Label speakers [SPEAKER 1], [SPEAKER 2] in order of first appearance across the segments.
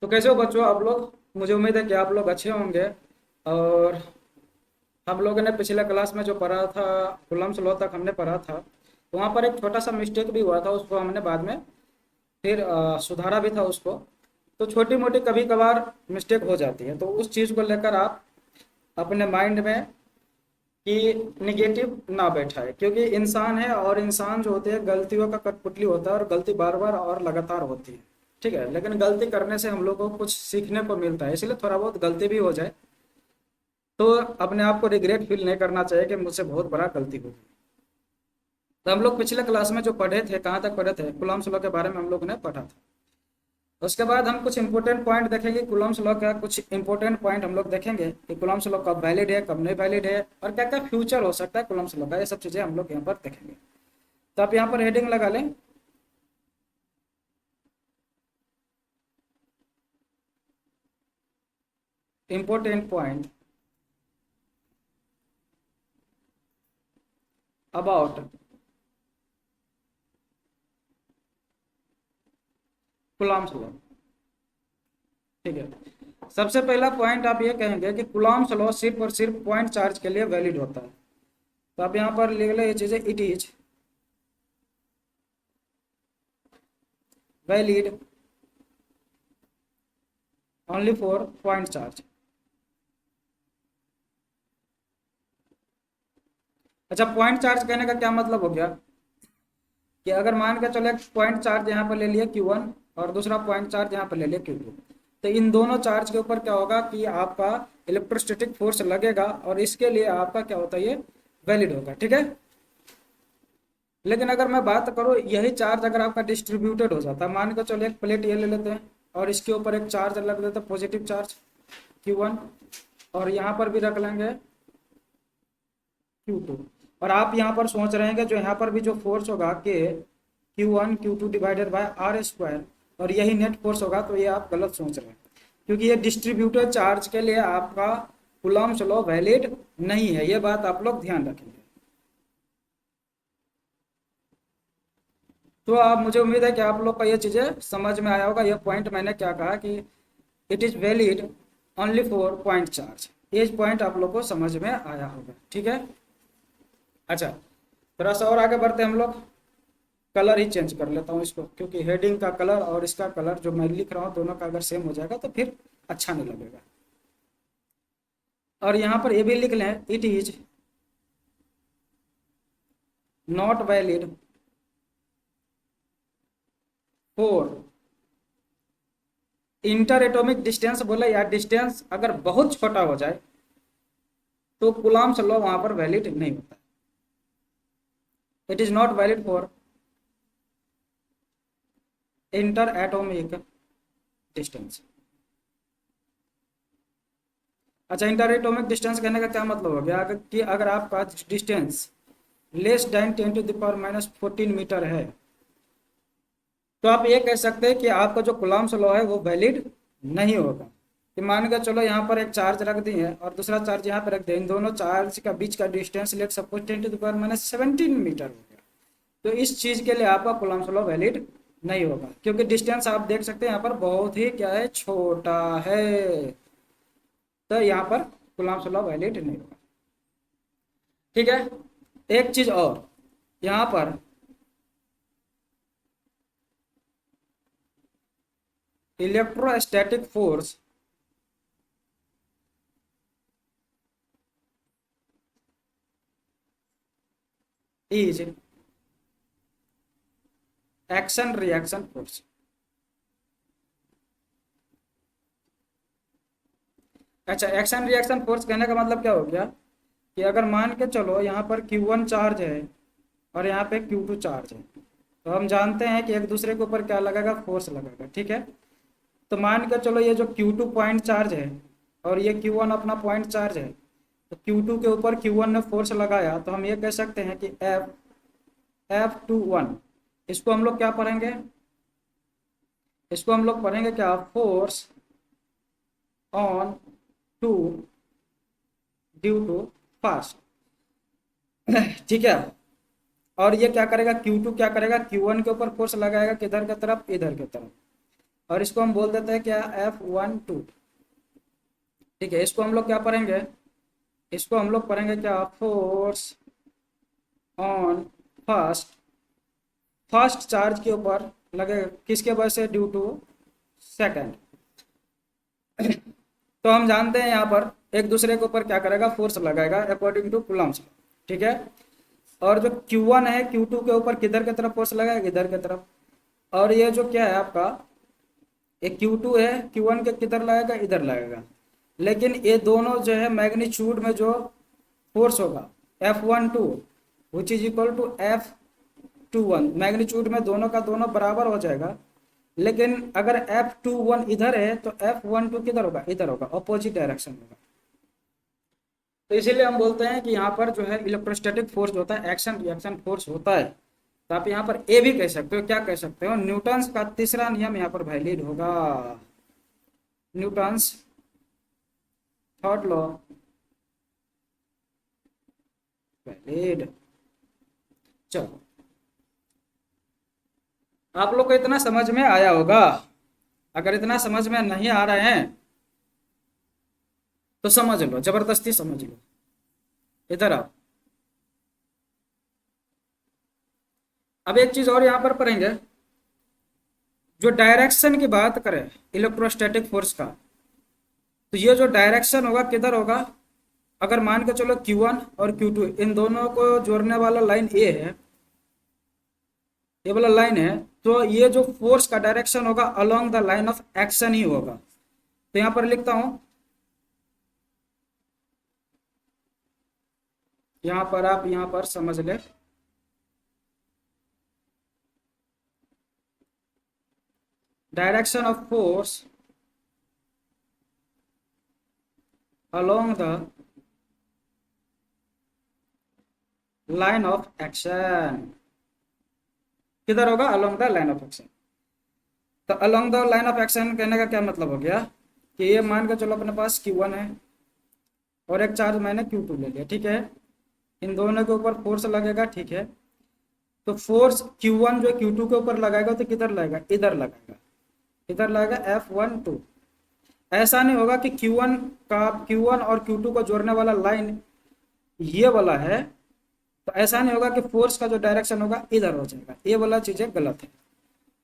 [SPEAKER 1] तो कैसे हो बच्चों आप लोग। मुझे उम्मीद है कि आप लोग अच्छे होंगे। और हम लोगों ने पिछले क्लास में जो पढ़ा था, कूलम्स लॉ तक हमने पढ़ा था, तो वहाँ पर एक छोटा सा मिस्टेक भी हुआ था, उसको हमने बाद में फिर सुधारा भी था उसको। तो छोटी मोटी कभी कभार मिस्टेक हो जाती है, तो उस चीज़ को लेकर आप अपने माइंड में कि निगेटिव ना बैठाए, क्योंकि इंसान है और इंसान जो होते हैं गलतियों का कठपुतली होता है, और गलती बार बार और लगातार होती है। ठीक है, लेकिन गलती करने से हम लोग को कुछ सीखने को मिलता है, इसलिए थोड़ा बहुत गलती भी हो जाए तो अपने आप को रिग्रेट फील नहीं करना चाहिए कि मुझसे बहुत बड़ा गलती हो गई। तो हम लोग पिछले क्लास में जो पढ़े थे, कहाँ तक पढ़े थे, कूलम्स लॉ के बारे में हम लोग ने पढ़ा था। उसके बाद हम कुछ इंपॉर्टेंट पॉइंट देखेंगे कूलम्स लॉ का, कुछ इंपॉर्टेंट पॉइंट हम लोग देखेंगे कि कूलम्स लॉ कब वैलिड है, कब नहीं वैलिड है, और क्या क्या फ्यूचर हो सकता है कूलम्स लॉ का। ये सब चीज़ें हम लोग यहाँ पर देखेंगे। तो आप यहाँ पर हेडिंग लगा लें, important point about Coulomb's law. ठीक है, सबसे पहला पॉइंट आप ये कहेंगे कि कूलम्स लॉ सिर्फ और सिर्फ पॉइंट चार्ज के लिए वैलिड होता है। तो आप यहाँ पर लिख लें ये चीज़ें, it is valid only for point charge. अच्छा, पॉइंट चार्ज कहने का क्या मतलब हो गया कि अगर मान के चलो एक पॉइंट चार्ज यहाँ पर ले लिया Q1 और दूसरा पॉइंट चार्ज यहाँ पर ले लिया Q2, तो इन दोनों चार्ज के ऊपर क्या होगा कि आपका इलेक्ट्रोस्टैटिक फोर्स लगेगा, और इसके लिए आपका क्या होता है, ये वैलिड होगा। ठीक है, लेकिन अगर मैं बात करूँ यही चार्ज अगर आपका डिस्ट्रीब्यूटेड हो जाता, मान के चलो एक प्लेट ये ले लेते हैं और इसके ऊपर एक चार्ज लग देते हैं, पॉजिटिव चार्ज Q1, और यहाँ पर भी रख लेंगे Q2, और आप यहाँ पर सोच रहे हैं कि जो यहाँ पर भी जो फोर्स होगा कि Q1 Q2 divided by are square, और यही नेट फोर्स होगा, तो ये आप गलत सोच रहे हैं, क्योंकि ये डिस्ट्रीब्यूटेड चार्ज के लिए आपका कूलम्स लॉ वैलिड नहीं है। ये बात आप लोग ध्यान रखेंगे। तो आप, मुझे उम्मीद है कि आप लोग को ये चीज़ें समझ में आया होगा। ये पॉइंट मैंने क्या कहा कि it is valid only for point charge, ये पॉइंट आप लोग को समझ में आया होगा। ठीक है, अच्छा, थोड़ा सा और आगे बढ़ते हैं हम लोग। कलर ही चेंज कर लेता हूँ इसको, क्योंकि हेडिंग का कलर और इसका कलर जो मैं लिख रहा हूँ दोनों का अगर सेम हो जाएगा तो फिर अच्छा नहीं लगेगा। और यहाँ पर ये भी लिख लें, it is not valid for inter atomic distance, बोले या डिस्टेंस अगर बहुत छोटा हो जाए तो कूलम्स लॉ वहां पर वैलिड नहीं होता। It is not valid for inter atomic distance. अच्छा, इंटर एटॉमिक डिस्टेंस कहने का क्या मतलब हो गया कि अगर आपका डिस्टेंस लेस देन 10⁻⁻14 मीटर है, तो आप ये कह सकते हैं कि आपका जो कूलम्स लॉ है वो वैलिड नहीं होगा। कि मान के चलो यहाँ पर एक चार्ज रख दिए और दूसरा चार्ज यहाँ पर रख दिए, इन दोनों चार्ज का बीच का डिस्टेंस लेट सपोज 10⁻17 मीटर हो गया, तो इस चीज़ के लिए आपका कूलम्स लॉ वैलिड नहीं होगा, क्योंकि डिस्टेंस आप देख सकते हैं यहाँ पर बहुत ही क्या है, छोटा है। तो यहाँ पर कूलम्स लॉ वैलिड नहीं होगा। ठीक है, एक चीज़ और, यहाँ पर electrostatic force is action reaction force. अच्छा, एक्शन रिएक्शन फोर्स कहने का मतलब क्या हो गया कि अगर मान के चलो यहाँ पर Q1 चार्ज है और यहाँ पे Q2 चार्ज है, तो हम जानते हैं कि एक दूसरे के ऊपर क्या लगेगा, फोर्स लगेगा। ठीक है, तो मान के चलो ये जो Q2 पॉइंट चार्ज है और ये Q1 अपना पॉइंट चार्ज है, तो Q2 के ऊपर Q1 ने फोर्स लगाया, तो हम ये कह सकते हैं कि F21, इसको हम लोग क्या पढ़ेंगे, इसको हम लोग पढ़ेंगे क्या, force on two due to fast. ठीक है, और ये क्या करेगा, Q2 क्या करेगा, Q1 के ऊपर फोर्स लगाएगा, किधर की तरफ, इधर की तरफ, और इसको हम बोल देते हैं क्या, F12। ठीक है, इसको हम लोग क्या पढ़ेंगे, इसको हम लोग पढ़ेंगे क्या, force on first, first charge के ऊपर लगेगा, किसके वजह से, ड्यू टू सेकंड। तो हम जानते हैं यहाँ पर एक दूसरे के ऊपर क्या करेगा, फोर्स लगाएगा अकॉर्डिंग टू कूलम्ब्स लॉ। ठीक है, और जो Q1 है Q2 के ऊपर किधर की तरफ फोर्स लगाएगा, इधर की तरफ। और ये जो क्या है आपका, ये Q2 है, Q1 के किधर लगेगा, इधर लगेगा। लेकिन ये दोनों जो है मैग्नीट्यूड में जो फोर्स होगा F12 which is equal to F21, magnitude में दोनों का दोनों बराबर हो जाएगा। लेकिन अगर F21 इधर है तो F12 किधर होगा, इधर होगा, अपोजिट डायरेक्शन होगा। तो इसीलिए हम बोलते हैं कि यहाँ पर जो है इलेक्ट्रोस्टैटिक फोर्स होता है, एक्शन रिएक्शन फोर्स होता है। तो आप यहाँ पर ए भी कह सकते हो, क्या कह सकते हो, न्यूटन्स का तीसरा नियम यहाँ पर वैलिड होगा, न्यूटन्स थर्ड लॉ वैलिड। चलो, आप लोग को इतना समझ में आया होगा। अगर इतना समझ में नहीं आ रहे हैं तो समझ लो, जबरदस्ती समझ लो। इधर आओ, अब एक चीज और यहाँ पर पढ़ेंगे, जो डायरेक्शन की बात करें इलेक्ट्रोस्टैटिक फोर्स का, तो ये जो डायरेक्शन होगा किधर होगा, अगर मान के चलो Q1 और Q2 इन दोनों को जोड़ने वाला लाइन ए है, ये वाला लाइन है, तो ये जो फोर्स का डायरेक्शन होगा along the line of action ही होगा। तो यहाँ पर लिखता हूं, यहाँ पर आप यहाँ पर समझ ले, direction of force along the line of action, किधर होगा, along the line of action। तो along the line of action कहने का क्या मतलब हो गया, कि ये मान के चलो अपने पास Q1 है और एक चार्ज मैंने Q2 ले लिया, ठीक है, इन दोनों के ऊपर फोर्स लगेगा, ठीक है। तो फोर्स Q1 जो Q2 के ऊपर लगाएगा तो किधर लगेगा, इधर लगेगा, इधर लगेगा F12। ऐसा नहीं होगा कि Q1 और Q2 को जोड़ने वाला लाइन ये वाला है, तो ऐसा नहीं होगा कि फोर्स का जो डायरेक्शन होगा इधर हो जाएगा, ये वाला चीजें गलत है।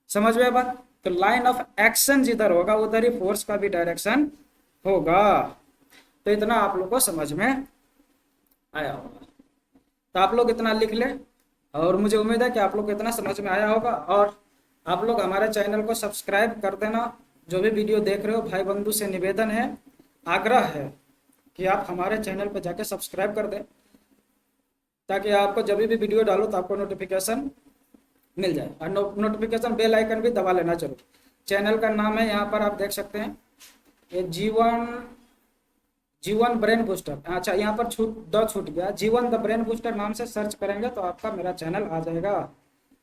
[SPEAKER 1] समझ में बात, तो लाइन ऑफ एक्शन जिधर होगा उधर ही फोर्स का भी डायरेक्शन होगा। तो इतना आप लोग को समझ में आया होगा, तो आप लोग इतना लिख ले, और मुझे उम्मीद है कि आप लोग को इतना समझ में आया होगा। और आप लोग हमारे चैनल को सब्सक्राइब कर देना, जो भी वीडियो देख रहे हो भाई बंधु से निवेदन है, आग्रह है कि आप हमारे चैनल पर जाके सब्सक्राइब कर दें, ताकि आपको जब भी वीडियो डालो तो आपको नोटिफिकेशन मिल जाए। और नोटिफिकेशन बेल आइकन भी दबा लेना जरूर। चैनल का नाम है, यहाँ पर आप देख सकते हैं, ये जीवन ब्रेन बूस्टर। अच्छा, यहाँ पर छूट गया, जीवन द ब्रेन बूस्टर नाम से सर्च करेंगे तो आपका मेरा चैनल आ जाएगा।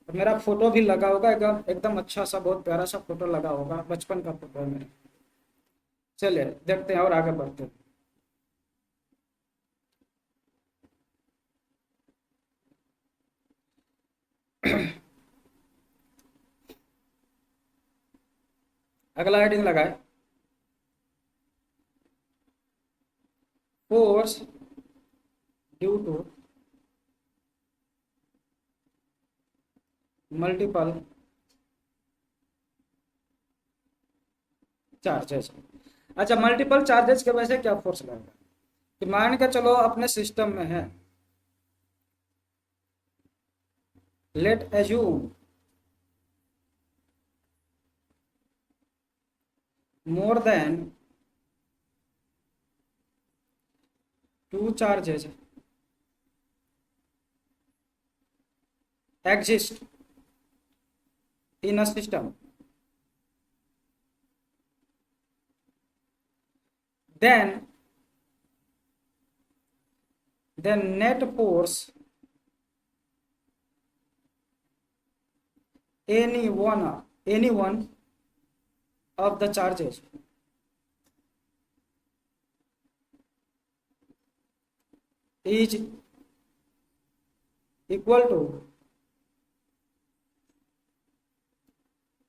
[SPEAKER 1] और मेरा फोटो भी लगा होगा, एकदम एकदम अच्छा सा, बहुत प्यारा सा फोटो लगा होगा, बचपन का फोटो है मेरा। चलिए देखते हैं और आगे बढ़ते हैं। अगला हेडिंग लगाए, force due to multiple charges. अच्छा, मल्टीपल चार्जेस के वजह से क्या फोर्स लगेगा, कि मान के चलो अपने सिस्टम में है, late assume more than two charges exist in a system, then the net force any one of the charges is equal to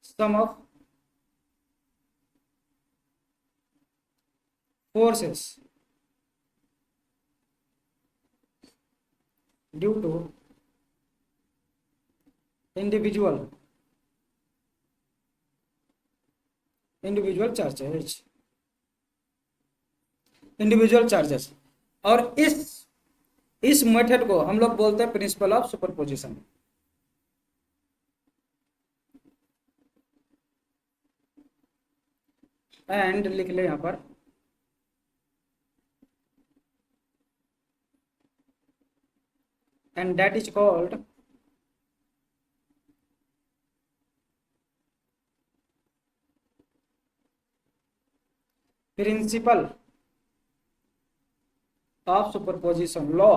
[SPEAKER 1] sum of forces due to individual individual charges individual charges. और इस method को हम लोग बोलते हैं principle of superposition. And लिख ले यहां पर and that is called principle of superposition law.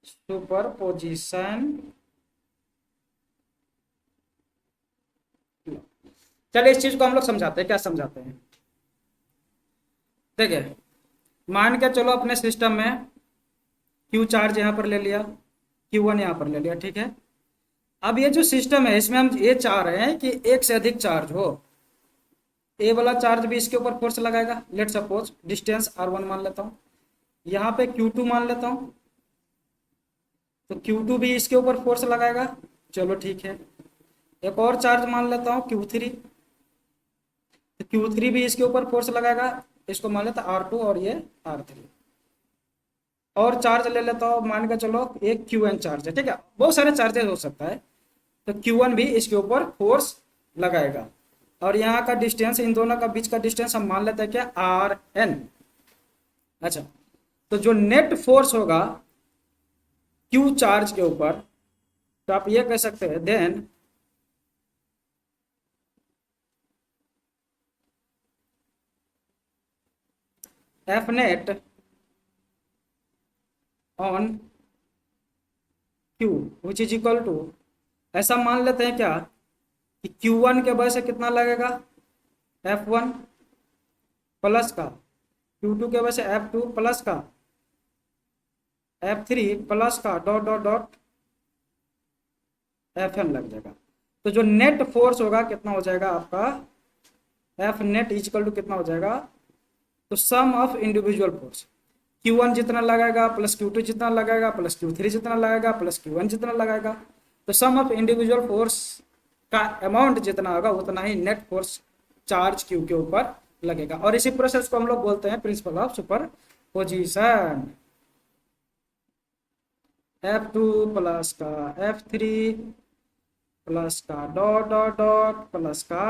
[SPEAKER 1] Superposition. चलिए इस चीज को हम लोग समझाते हैं, क्या समझाते हैं। देखिए मान के चलो अपने सिस्टम में क्यू चार्ज यहाँ पर ले लिया, Q1 यहाँ पर ले लिया, ठीक है। अब ये जो सिस्टम है इसमें हम ये चाह रहे हैं कि एक से अधिक चार्ज हो। ए वाला चार्ज भी इसके ऊपर फोर्स लगाएगा। लेट सपोज डिस्टेंस R1 मान लेता हूँ, यहाँ पे Q2 मान लेता हूँ, तो Q2 भी इसके ऊपर फोर्स लगाएगा। चलो ठीक है। एक और चार्ज मान लेता हूँ Q3, तो Q3 भी इसके ऊपर फोर्स लगाएगा। इसको मान लेता R2 और ये R3। और चार्ज ले लेता हूँ, मान के चलो एक Qn चार्ज है, ठीक है। बहुत सारे चार्जेस हो सकता है, तो Q1 भी इसके ऊपर फोर्स लगाएगा। और यहाँ का डिस्टेंस, इन दोनों का बीच का डिस्टेंस हम मान लेते हैं क्या, Rn। अच्छा, तो जो नेट फोर्स होगा Q चार्ज के ऊपर, तो आप ये कह सकते हैं then F net on Q which is equal to, ऐसा मान लेते हैं क्या कि Q1 के वजह से कितना लगेगा, F1 प्लस का, Q2 के वजह से F2 प्लस का, F3 प्लस का, डॉट डॉट डॉट Fn लग जाएगा। तो जो नेट फोर्स होगा कितना हो जाएगा आपका, F नेट इक्वल टू कितना हो जाएगा, तो सम ऑफ इंडिविजुअल फोर्स, Q1 जितना लगाएगा प्लस Q2 जितना लगाएगा प्लस Q3 जितना लगाएगा प्लस Q1 जितना लगाएगा, तो सम ऑफ इंडिविजुअल फोर्स का अमाउंट जितना होगा उतना ही नेट फोर्स चार्ज Q के ऊपर लगेगा। और इसी प्रोसेस को हम लोग बोलते हैं principle of superposition. F2 plus का F3 प्लस का डॉट डॉट डॉट प्लस का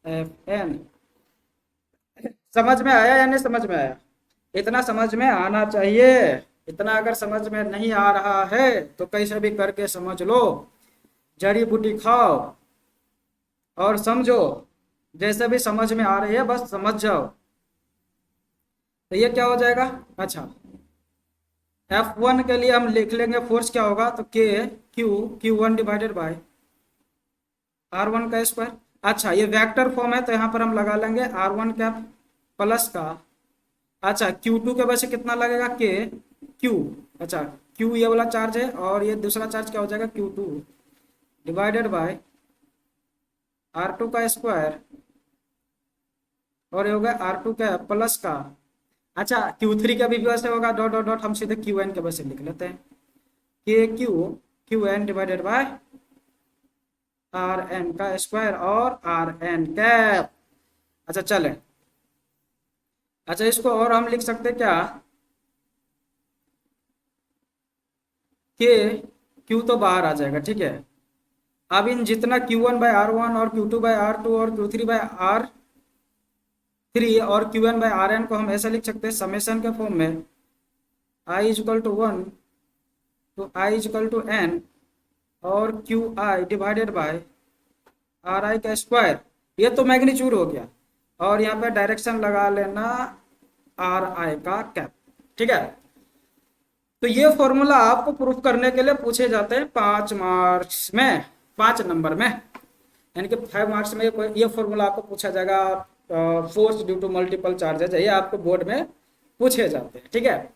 [SPEAKER 1] Fn। समझ में आया या नहीं समझ में आया? इतना समझ में आना चाहिए। इतना अगर समझ में नहीं आ रहा है तो कैसे भी करके समझ लो, जड़ी बूटी खाओ और समझो। जैसे भी समझ में आ रही है बस समझ जाओ। तो ये क्या हो जाएगा, अच्छा F1 के लिए हम लिख लेंगे फोर्स क्या होगा, तो Q1 डिवाइडेड बाय R1 का स्क्वायर। अच्छा ये वेक्टर फॉर्म है तो यहाँ पर हम लगा लेंगे R1 कैप प्लस का, अच्छा Q2 के वजह से कितना लगेगा Q, अच्छा Q ये वाला चार्ज है और ये दूसरा चार्ज क्या हो जाएगा Q2 डिवाइडेड बाय R2 का स्क्वायर, और ये होगा R2 का प्लस का, अच्छा Q3 का भी वजह से होगा डॉट डॉट डॉट, हम सीधे Qn के वजह से लिख लेते हैं Qn डिवाइडेड बाय Rn का स्क्वायर और Rn कैप। अच्छा चले, अच्छा इसको और हम लिख सकते हैं क्या कि Q तो बाहर आ जाएगा, ठीक है। अब इन जितना Q1 बाय R1 और Q2 बाय R2 और Q3 बाय R3 और Qn बाय Rn को हम ऐसा लिख सकते हैं समेशन के फॉर्म में i इक्वल टू 1 तो i इक्वल टू n और Qi डिवाइडेड बाय Ri का स्क्वायर। ये तो मैग्नीट्यूड हो गया और यहाँ पे डायरेक्शन लगा लेना Ri का कैप, ठीक है। तो ये फॉर्मूला आपको प्रूफ करने के लिए पूछे जाते हैं 5 मार्क्स में, 5 नंबर में, यानी कि 5 मार्क्स में ये फॉर्मूला आपको पूछा जाएगा। Force due to multiple charges, ये आपको बोर्ड में पूछे जाते हैं, ठीक है।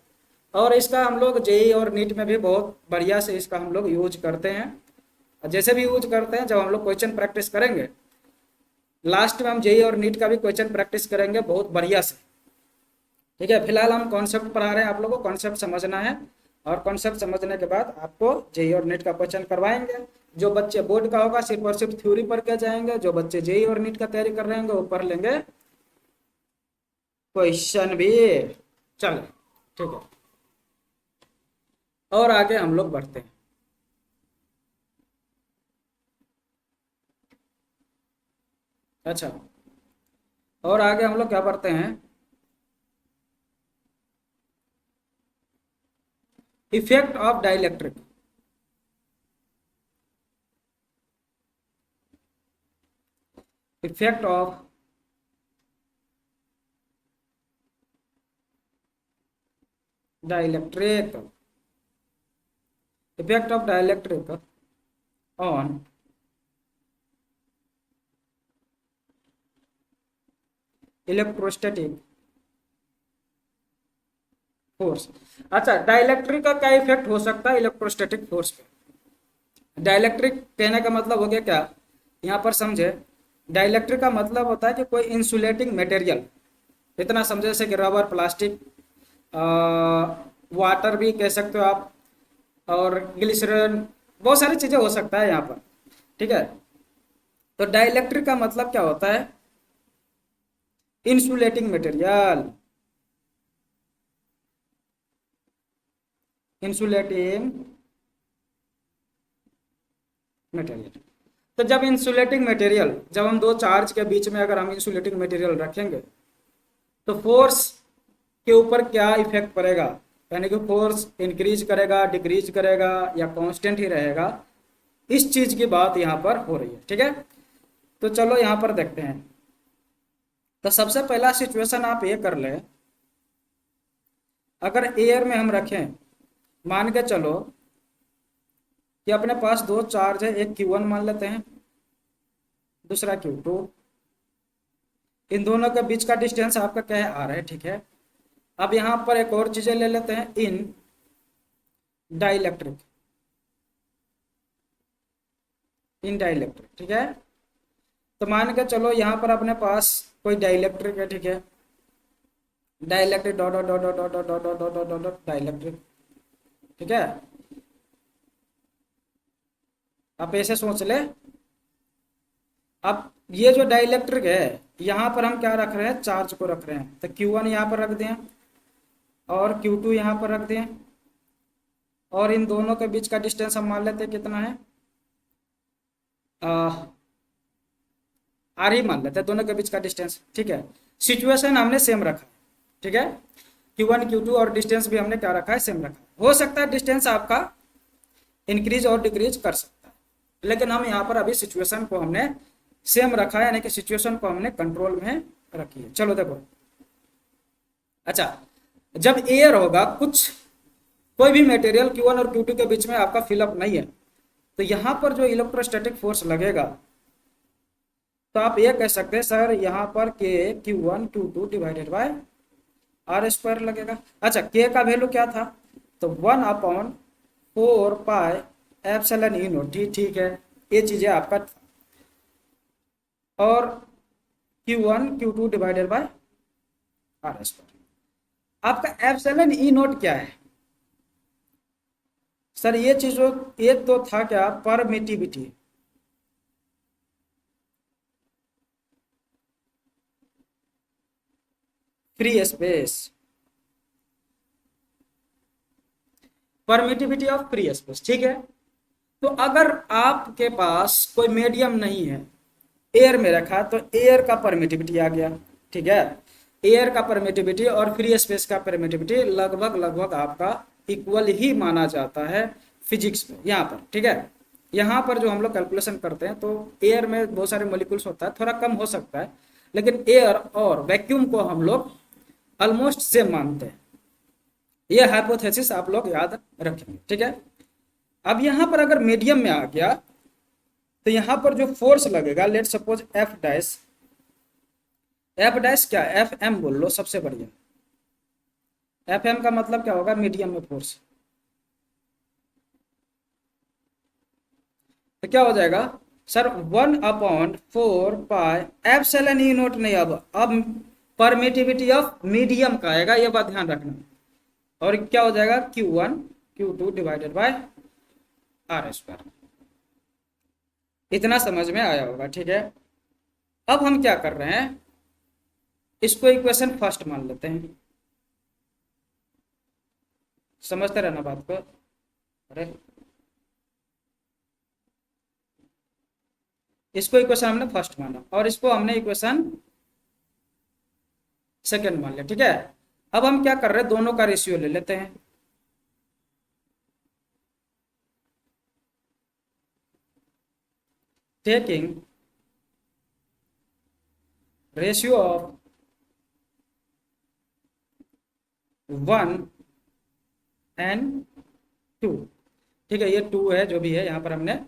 [SPEAKER 1] और इसका हम लोग जेई और नीट में भी बहुत बढ़िया से इसका हम लोग यूज करते हैं। जैसे भी यूज करते हैं, जब हम लोग क्वेश्चन प्रैक्टिस करेंगे लास्ट में हम जेई और नीट का भी क्वेश्चन प्रैक्टिस करेंगे बहुत बढ़िया से। ठीक है, फिलहाल हम कॉन्सेप्ट पढ़ा रहे हैं, आप लोगों को कॉन्सेप्ट समझना है, और कॉन्सेप्ट समझने के बाद आपको जेई और नीट का क्वेश्चन करवाएंगे। जो बच्चे बोर्ड का होगा सिर्फ और सिर्फ थ्योरी पढ़ के जाएंगे, जो बच्चे जेई और नीट का तैयारी कर रहे हैं वो पढ़ लेंगे क्वेश्चन भी। चलो ठीक है, और आगे हम लोग बढ़ते हैं। अच्छा, और आगे हम लोग क्या पढ़ते हैं, effect of dielectric. Effect of dielectric, effect of dielectric on electrostatic force. अच्छा, डाइलेक्ट्रिक का क्या इफेक्ट हो सकता है इलेक्ट्रोस्टैटिक फोर्स पे? डाइलेक्ट्रिक कहने का मतलब हो गया क्या, यहाँ पर समझे, डाइलेक्ट्रिक का मतलब होता है कि कोई इंसुलेटिंग मटेरियल, इतना समझे, जैसे कि रबर, प्लास्टिक, वाटर भी कह सकते हो आप, और ग्लिसरॉल, बहुत सारी चीजें हो सकता है यहाँ पर। ठीक है, तो डाइलेक्ट्रिक का मतलब क्या होता है, इंसुलेटिंग मटेरियल, इंसुलेटिंग मटेरियल। तो जब इंसुलेटिंग मटेरियल, जब हम दो चार्ज के बीच में अगर हम इंसुलेटिंग मटेरियल रखेंगे तो फोर्स के ऊपर क्या इफेक्ट पड़ेगा, यानी कि फोर्स इंक्रीज करेगा, डिक्रीज करेगा, या कांस्टेंट ही रहेगा, इस चीज की बात यहाँ पर हो रही है। ठीक है, तो चलो यहाँ पर देखते हैं। तो सबसे पहला सिचुएशन आप ये कर ले, अगर एयर में हम रखें, मान के चलो कि अपने पास दो चार्ज है, एक Q1 मान लेते हैं, दूसरा Q2, इन दोनों के बीच का डिस्टेंस आपका क्या है, R है। ठीक है, अब यहाँ पर एक और चीजें ले लेते हैं, इन डाइलेक्ट्रिक, इन डाइलेक्ट्रिक। ठीक है, तो मान के चलो यहाँ पर अपने पास कोई डाइलेक्ट्रिक है। ठीक है, dielectric dot dot dot dot dot dot dot dot dot dot dielectric. ठीक है, आप ऐसे सोच ले। अब ये जो डाइलेक्ट्रिक है, यहाँ पर हम क्या रख रहे हैं, चार्ज को रख रहे हैं, तो Q1 यहाँ पर रख दें और Q2 यहाँ पर रख दें, और इन दोनों के बीच का डिस्टेंस हम मान लेते हैं कितना है, R ही मान लेते हैं दोनों के बीच का डिस्टेंस। ठीक है, सिचुएशन हमने सेम रखा है। ठीक है, Q1 Q2 और डिस्टेंस भी हमने क्या रखा है, सेम रखा है। हो सकता है डिस्टेंस आपका इंक्रीज और डिक्रीज कर सकता है, लेकिन हम यहाँ पर अभी सिचुएशन को हमने सेम रखा है, यानी कि सिचुएशन को हमने कंट्रोल में रखी है। चलो देखो, अच्छा, जब एयर होगा, कुछ कोई भी मटेरियल Q1 और Q2 के बीच में आपका फिलअप नहीं है, तो यहाँ पर जो इलेक्ट्रोस्टैटिक फोर्स लगेगा, तो आप ये कह सकते हैं सर यहाँ पर के Q1 Q2 divided by R square लगेगा। अच्छा, के का वैल्यू क्या था, तो 1/4 पाई एप्सिलॉन ई नॉट। ठीक है, ये चीजें आपका, और Q1 Q2 divided by R square. आपका एप्सिलॉन ई नॉट क्या है सर, ये चीजों, ये तो था क्या, permittivity. Free space, permittivity of free space. ठीक है, तो अगर आपके पास कोई मीडियम नहीं है, एयर में रखा, तो एयर का परमिटिविटी आ गया। ठीक है, एयर का परमिटिविटी और फ्री स्पेस का परमिटिविटी लगभग लगभग आपका इक्वल ही माना जाता है फिजिक्स में यहाँ पर। ठीक है, यहाँ पर जो हम लोग कैलकुलेशन करते हैं, तो एयर में बहुत सारे मॉलिक्यूल्स होता है, थोड़ा कम हो सकता है, लेकिन एयर और वैक्यूम को हम लोग ऑलमोस्ट सेम मानते हैं। ये हाइपोथेसिस आप लोग याद रखेंगे। ठीक है, अब यहाँ पर अगर मीडियम में आ गया, तो यहाँ पर जो फोर्स लगेगा, let suppose F dash, F dash क्या, एफ एम बोल लो सबसे बढ़िया। एफ एम का मतलब क्या होगा, मीडियम में फोर्स। तो क्या हो जाएगा, सर 1/4 पाई एप्सिलॉन ई नोट नहीं, अब परमिटिविटी ऑफ मीडियम का आएगा, ये बात ध्यान रखना। और क्या हो जाएगा Q1 Q2 divided by are square. इतना समझ में आया होगा, ठीक है। अब हम क्या कर रहे हैं, इसको इक्वेशन फर्स्ट मान लेते हैं। समझते रहना बात को। अरे इसको इक्वेशन हमने फर्स्ट माना और इसको हमने इक्वेशन सेकंड मान लिया, ठीक है। अब हम क्या कर रहे हैं, दोनों का रेशियो ले लेते हैं। टेकिंग रेशियो ऑफ 1 and 2, ठीक है। ये 2 है जो भी है, यहाँ पर हमने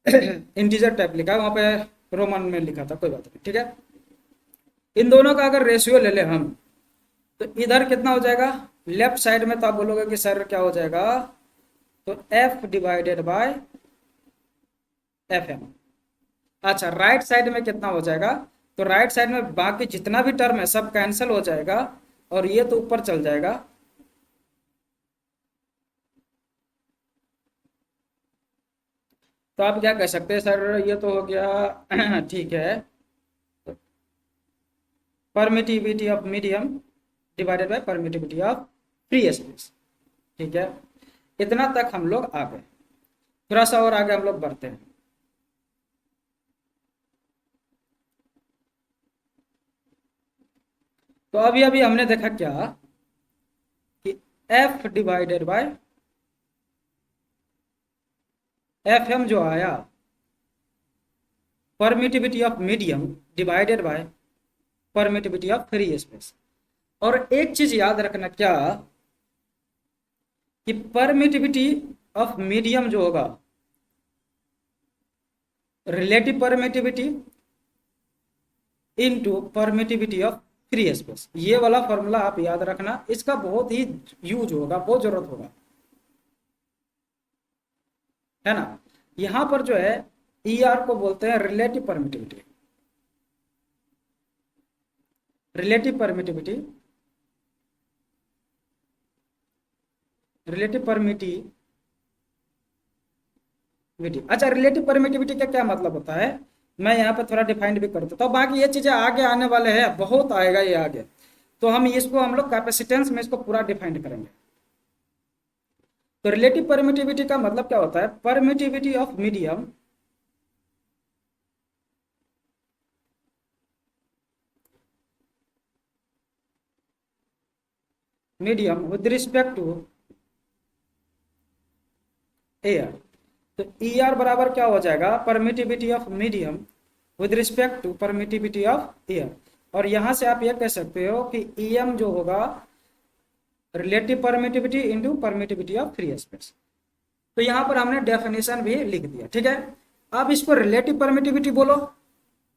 [SPEAKER 1] इंटीजर टाइप लिखा है, वहां पे रोमन में लिखा था, कोई बात नहीं, ठीक है। इन दोनों का अगर रेशियो ले ले हम, तो इधर कितना हो जाएगा, लेफ्ट साइड में तो आप बोलोगे कि सर क्या हो जाएगा, तो f divided by F M. अच्छा, राइट साइड में कितना हो जाएगा, तो राइट साइड में बाकी जितना भी टर्म है सब कैंसिल हो जाएगा और ये तो ऊपर चल जाएगा। तो आप क्या कह सकते हैं, सर ये तो हो गया ठीक है, permittivity of medium divided by permittivity of free space, ठीक है। इतना तक हम लोग आ गए, थोड़ा सा और आगे हम लोग बढ़ते हैं। तो अभी अभी हमने देखा क्या कि f divided by F M जो आया, permittivity of medium divided by permittivity of free space. और एक चीज याद रखना क्या, कि परमिटिविटी ऑफ मीडियम जो होगा, relative permittivity into permittivity of free space, ये वाला फॉर्मूला आप याद रखना, इसका बहुत ही यूज होगा, बहुत जरूरत होगा, है ना। यहां पर जो है ER को बोलते हैं relative permittivity. Relative permittivity, relative permittivity, अच्छा रिलेटिव परमिटिविटी का क्या मतलब होता है, मैं यहाँ पे थोड़ा डिफाइंड भी कर देता हूँ, बाकी ये चीजें आगे आने वाले हैं, बहुत आएगा ये आगे, तो हम इसको हम लोग कैपेसिटेंस में इसको पूरा डिफाइंड करेंगे। तो रिलेटिव परमिटिविटी का मतलब क्या होता है, permittivity of medium with respect to air. तो ER बराबर क्या हो जाएगा, permittivity of medium with respect to permittivity of air. और यहां से आप ये कह सकते हो कि EM जो होगा relative permittivity into permittivity of free space. तो यहां पर हमने डेफिनेशन भी लिख दिया, ठीक है। अब इसको रिलेटिव परमिटिविटी बोलो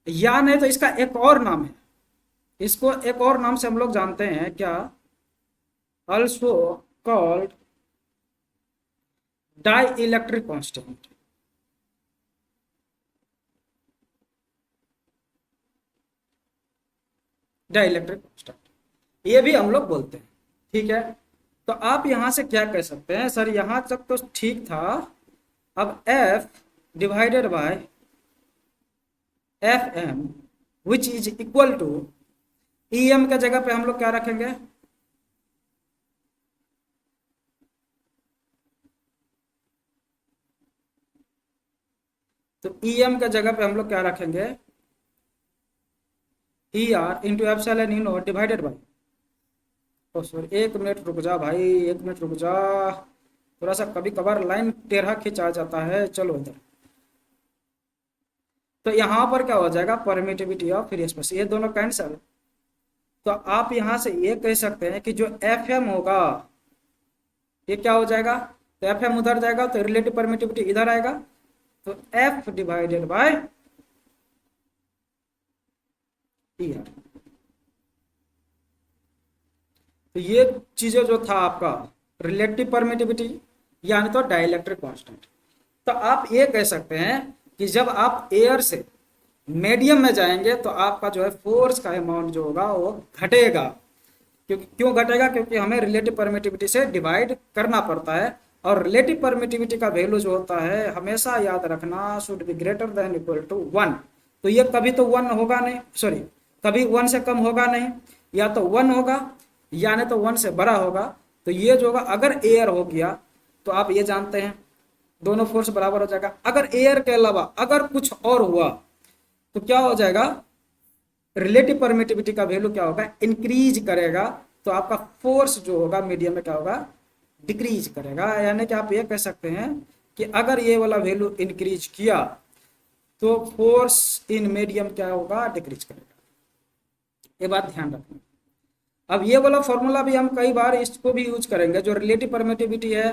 [SPEAKER 1] या नहीं, तो इसका एक और नाम है, इसको एक और नाम से हम लोग जानते हैं क्या, also called dielectric constant. Dielectric constant ये भी हम लोग बोलते हैं, ठीक है। तो आप यहां से क्या कह सकते हैं, सर यहां तक तो ठीक था, अब F divided by F M which is equal to EM के जगह पे हम लोग क्या रखेंगे, तो EM के जगह पे हम लोग क्या रखेंगे, ER into epsilon E not divided by, oh sorry एक मिनट रुक जा भाई, एक मिनट रुक जा, थोड़ा सा कभी कभार लाइन टेढ़ा खिंचा जाता है, चलो इधर। तो यहाँ पर क्या हो जाएगा, परमिटिविटी ऑफ फ्री स्पेस, ये दोनों कैंसिल। तो आप यहां से ये कह सकते हैं कि जो FM होगा ये क्या हो जाएगा, तो FM उधर जाएगा तो रिलेटिव परमिटिविटी इधर आएगा, तो F डिवाइडेड बाय ER। तो ये चीजें जो था आपका रिलेटिव परमिटिविटी यानी तो डाइलेक्ट्रिक कांस्टेंट। तो आप ये कह सकते हैं कि जब आप एयर से मीडियम में जाएंगे तो आपका जो है फोर्स का अमाउंट जो होगा वो घटेगा। क्योंकि क्यों घटेगा? क्योंकि हमें रिलेटिव परमिटिविटी से डिवाइड करना पड़ता है, और रिलेटिव परमिटिविटी का वैल्यू जो होता है हमेशा याद रखना, should be greater than equal to 1। तो ये कभी तो 1 होगा नहीं, सॉरी, कभी 1 से कम होगा नहीं, या तो 1 होगा या नहीं तो 1 से बड़ा होगा। तो ये जो होगा, अगर एयर हो गया तो आप ये जानते हैं दोनों फोर्स बराबर हो जाएगा। अगर एयर के अलावा अगर कुछ और हुआ तो क्या हो जाएगा? रिलेटिव परमिटिविटी का वैल्यू क्या होगा? इंक्रीज करेगा। तो आपका फोर्स जो होगा मीडियम में क्या होगा? डिक्रीज करेगा। यानी कि आप ये कह सकते हैं कि अगर ये वाला वैल्यू इंक्रीज किया तो फोर्स इन मीडियम क्या होगा? डिक्रीज करेगा। ये बात ध्यान रखना। अब ये वाला फॉर्मूला भी हम कई बार इसको भी यूज करेंगे, जो रिलेटिव परमिटिविटी है,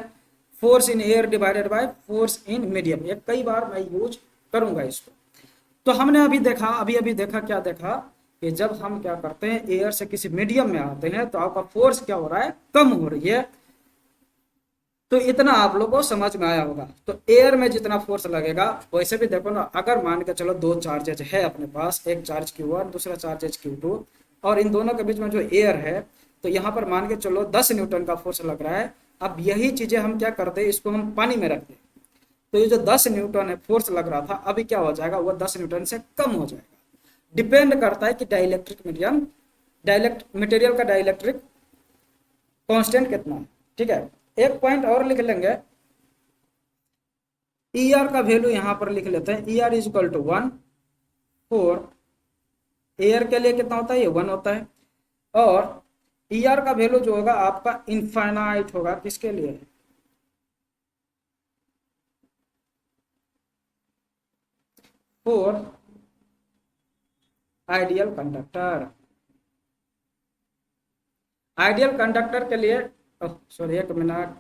[SPEAKER 1] force in air divided by force in medium, ये कई बार मैं यूज करूंगा इसको। तो हमने अभी अभी देखा, क्या देखा कि जब हम क्या करते हैं, एयर से किसी मीडियम में आते हैं तो आपका फोर्स क्या हो रहा है? कम हो रही है। तो इतना आप लोगों को समझ में आया होगा। तो एयर में जितना फोर्स लगेगा, वैसे भी देखो ना, अगर मान के चलो दो चार्जेज है अपने पास, एक चार्ज Q1 दूसरा चार्जेज Q2, और इन दोनों के बीच में जो एयर है, तो यहाँ पर मान के चलो 10 न्यूटन का फोर्स लग रहा है। अब यही चीजें हम क्या करते हैं, इसको हम पानी में रखते हैं, तो ये जो 10 न्यूटन है फोर्स लग रहा था, अभी क्या हो जाएगा? वो 10 न्यूटन से कम हो जाएगा। डिपेंड करता है कि डाइलेक्ट्रिक मीडियम, मटेरियल का डाइलेक्ट्रिक कांस्टेंट कितना है। ठीक है, एक पॉइंट और लिख लेंगे, ई आर का वैल्यू यहां पर लिख लेते हैं। E R is equal to 1 for, air के लिए कितना होता है? ये 1 होता है। और ई आर का वैल्यू जो होगा आपका इनफाइनाइट होगा। किसके लिए? For ideal conductor. Ideal conductor के लिए, सॉरी एक मिनट,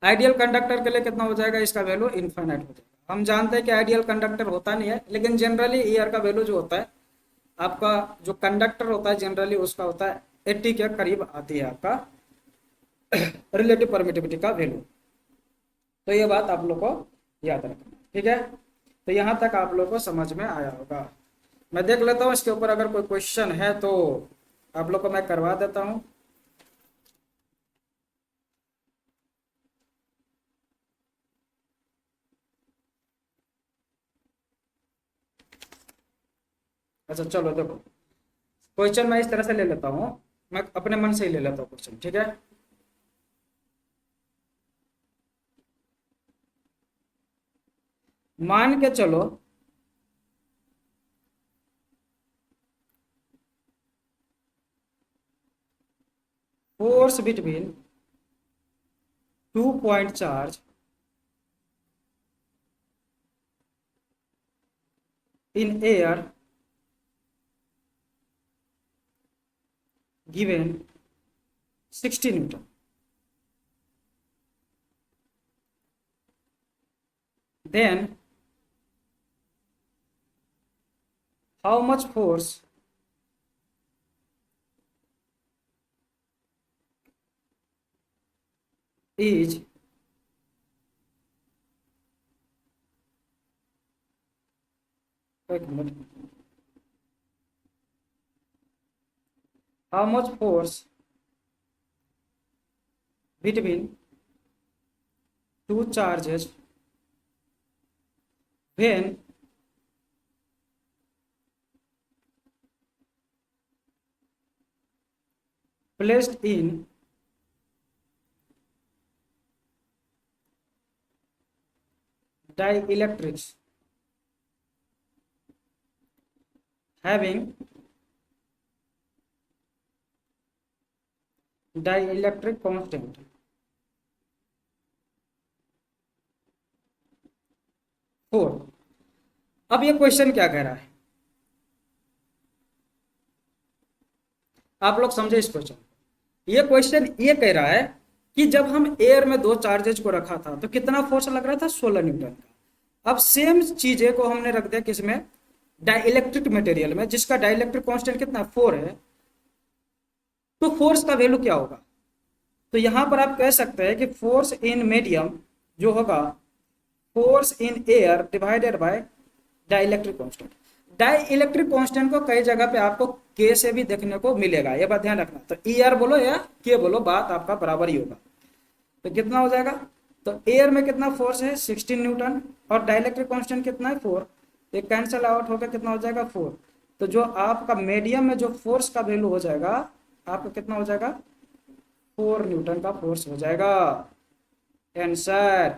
[SPEAKER 1] आइडियल कंडक्टर के लिए कितना हो जाएगा? इसका वैल्यू इनफाइनाइट हो जाएगा। हम जानते हैं कि आइडियल कंडक्टर होता नहीं है, लेकिन जनरली ई आर का वैल्यू जो होता है, आपका जो कंडक्टर होता है जनरली उसका होता है 80 के करीब आती है आपका रिलेटिव परमिटिविटी का वैल्यू। तो ये बात आप लोग को याद रखना। ठीक है, तो यहाँ तक आप लोग को समझ में आया होगा। मैं देख लेता हूँ इसके ऊपर अगर कोई क्वेश्चन है तो आप लोग को मैं करवा देता हूँ। अच्छा चलो देखो, क्वेश्चन मैं इस तरह से ले लेता हूँ, मैं अपने मन से ही ले लेता हूँ क्वेश्चन। ठीक है, मान के चलो force between 2 point charge in air given 60 Newton. Then how much force is एक minute, how much force between two charges when placed in dielectrics having dielectric constant। Four. अब ये क्वेश्चन क्या कह रहा है, आप लोग समझे इस क्वेश्चन। ये क्वेश्चन ये कह रहा है कि जब हम एयर में दो चार्जेज को रखा था तो कितना फोर्स लग रहा था? 16 न्यूटन का। अब सेम चीजें को हमने रख दिया किसमें? डाइलेक्ट्रिक मटेरियल में, जिसका डाइलेक्ट्रिक कांस्टेंट कितना? 4 है। तो फोर्स का वैल्यू क्या होगा? तो यहां पर आप कह सकते हैं कि फोर्स इन मीडियम जो होगा force in air divided by dielectric constant. Dielectric constant को कई जगह पे आपको के से भी देखने को मिलेगा, ये बात ध्यान रखना। तो ई आर बोलो या के बोलो, बात आपका बराबर ही होगा। तो कितना हो जाएगा, तो एयर में कितना फोर्स है 16 न्यूटन और डाइलेक्ट्रिक कांस्टेंट कितना है 4, ये कैंसिल आउट होकर कितना हो जाएगा 4। तो जो आपका मीडियम में जो फोर्स का वैल्यू हो जाएगा आपका कितना हो जाएगा 4 न्यूटन का फोर्स हो जाएगा आंसर।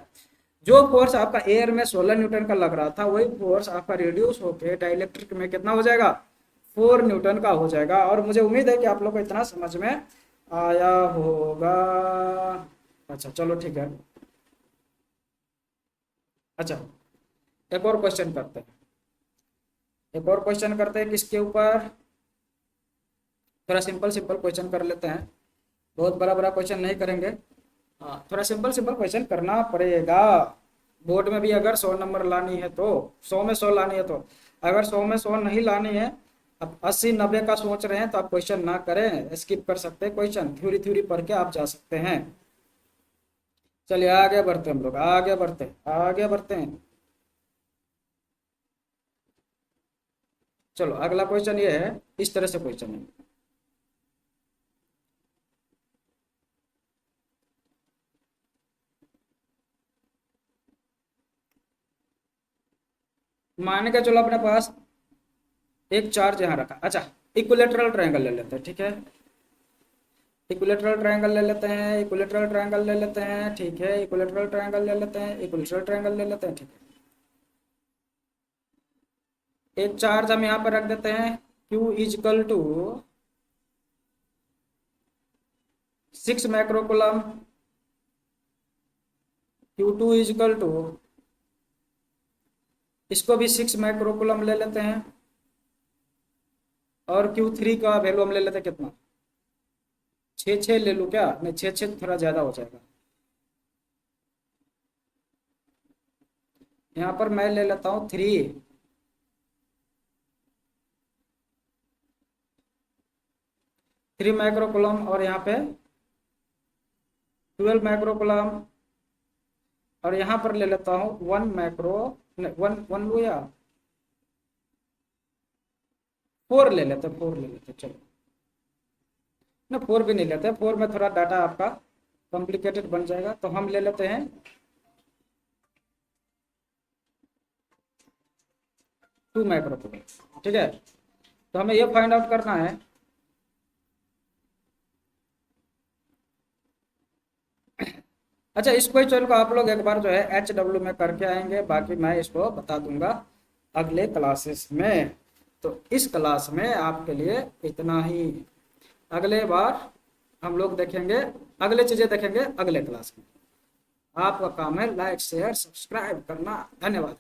[SPEAKER 1] जो फोर्स आपका एयर में 16 न्यूटन का लग रहा था वही फोर्स आपका रिड्यूस होकर डाइलेक्ट्रिक में कितना हो जाएगा 4 न्यूटन का हो जाएगा। और मुझे उम्मीद है कि आप लोग को इतना समझ में आया होगा। अच्छा चलो ठीक है। अच्छा एक और क्वेश्चन करते हैं, एक और क्वेश्चन करते हैं किसके ऊपर, थोड़ा सिंपल सिंपल क्वेश्चन कर लेते हैं, बहुत बड़ा बड़ा क्वेश्चन नहीं करेंगे। हाँ थोड़ा सिंपल सिंपल क्वेश्चन करना पड़ेगा। बोर्ड में भी अगर 100 नंबर लानी है तो 100 में 100 लानी है, तो अगर 100 में 100 नहीं लानी है, अब 80-90 का सोच रहे हैं तो आप क्वेश्चन ना करें, स्किप कर सकते हैं क्वेश्चन, थ्योरी थ्योरी पढ़ के आप जा सकते हैं। चलिए आगे बढ़ते हैं हम लोग, आगे बढ़ते आगे बढ़ते हैं। चलो अगला क्वेश्चन ये है, इस तरह से क्वेश्चन है, मान के चलो अपने पास एक चार्ज यहाँ रखा। अच्छा इक्विलेटरल ट्रायंगल ले लेते हैं, ठीक है, इक्विलेटरल ट्रायंगल ले लेते हैं, इक्विलेटरल ट्रायंगल ले लेते हैं, ठीक है, इक्विलेटरल ट्रायंगल ले लेते हैं, इक्विलेटरल ट्रायंगल ले लेते हैं, ठीक है। एक चार्ज हम यहाँ पर रख देते हैं Q equal to 6 microcoulomb, Q2 equal to, इसको भी 6 माइक्रोकूलम ले लेते हैं, और Q3 का वैल्यू हम ले लेते हैं कितना 6 ले लूँ क्या, नहीं 6 थोड़ा ज़्यादा हो जाएगा, यहाँ पर मैं ले लेता हूँ 3 माइक्रोकूलम, और यहाँ पे 12 माइक्रोकूलम, और यहाँ पर ले लेता हूँ 1 माइक्रो, वन वन लूँ या 4 ले लेते, 4 ले लेते, चलो ना 4 भी नहीं लेते, 4 में थोड़ा डाटा आपका कॉम्प्लिकेटेड बन जाएगा, तो हम ले लेते हैं 2 माइक्रोकूलम, ठीक है। तो हमें ये फाइंड आउट करना है अच्छा इस क्वेश्चन को आप लोग एक बार जो है HW में करके आएंगे, बाकी मैं इसको बता दूंगा अगले क्लासेस में। तो इस क्लास में आपके लिए इतना ही, अगले बार हम लोग देखेंगे, अगले चीजें देखेंगे अगले क्लास में। आपका काम है लाइक शेयर सब्सक्राइब करना। धन्यवाद।